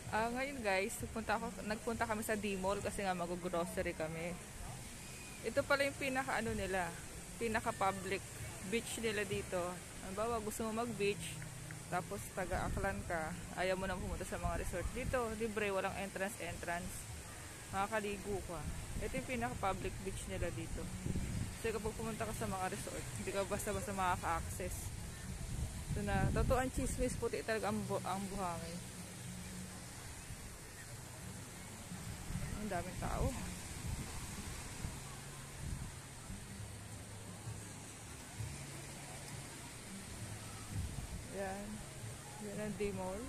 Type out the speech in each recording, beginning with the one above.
Ngayon guys, nagpunta kami sa D-Mall kasi nga mag-grocery kami. Ito pala yung pinaka ano nila, pinaka public beach nila dito. Halimbawa, gusto mo mag-beach, tapos taga-Aklan ka, ayaw mo nang pumunta sa mga resort. Dito, libre, walang entrance. Makakaligo ka. Ito yung pinaka public beach nila dito. Kasi kapag pumunta ka sa mga resort, hindi ka basta-basta makaka-access. Ito na, totoo ang chismis, puti talaga ang buhangin. Ang daming tao. Yan. Yan ang D-Mall.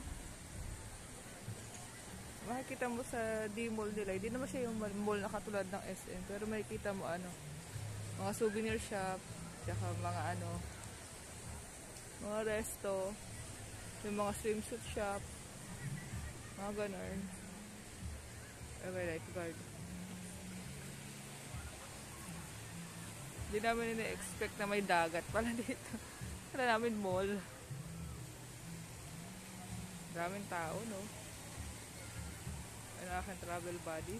Makikita mo sa D-Mall nila. Hindi naman siya yung mall na katulad ng SM. Pero makikita mo ano, mga souvenir shop, tsaka mga ano, mga resto, yung mga swimsuit shop, mga ganun. Okay, lifeguard. Hindi namin ina-expect na may dagat pala dito. Wala namin mall. Daming tao, no? Ang aking travel buddy.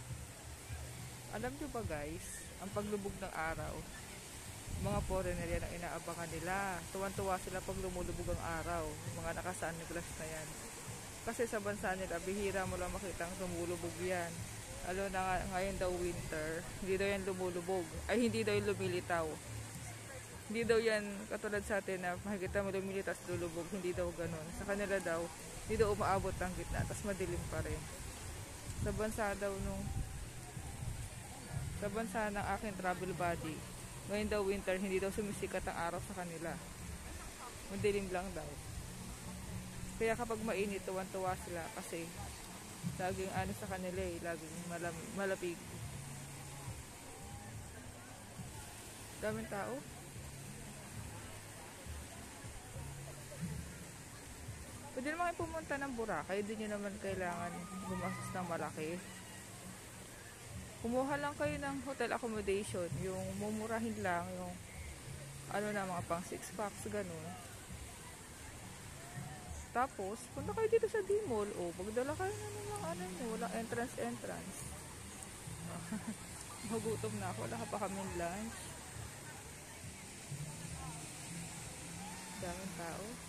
Alam nyo ba guys, ang paglubog ng araw, mga foreigner yan ang inaabangan nila. Tuwan-tuwa sila pag lumulubog ang araw. Mga naka-sunglass na yan. Kasi sa bansa nila, bihira mo lang makitang lumulubog yan. Lalo na ngayon daw winter, hindi daw yan lumulubog. Ay, hindi daw yung lumilitaw. Hindi daw yan katulad sa atin na makikita mo lumilitaw at lulubog. Hindi daw ganun. Sa kanila daw, hindi daw umaabot ng gitna, tapos madilim pa rin. Sa bansa daw sa bansa ng aking travel buddy, ngayon daw winter, hindi daw sumisikat ang araw sa kanila. Madilim lang daw. Kaya kapag mainit, tuwan-tuwa sila kasi laging ano sa kanila laging malamig. Daming tao. Pwede naman kayo pumunta ng Boracay, hindi nyo naman kailangan gumastos ng malaki. Kumuha lang kayo ng hotel accommodation, yung mumurahin lang, yung ano na, mga pang 6 packs, ganun. Tapos, punta kayo dito sa D-Mall, o magdala kayo na ng mga ano nyo, walang entrance. Magutom na ako, wala ka pa kaming lunch. Daming tao.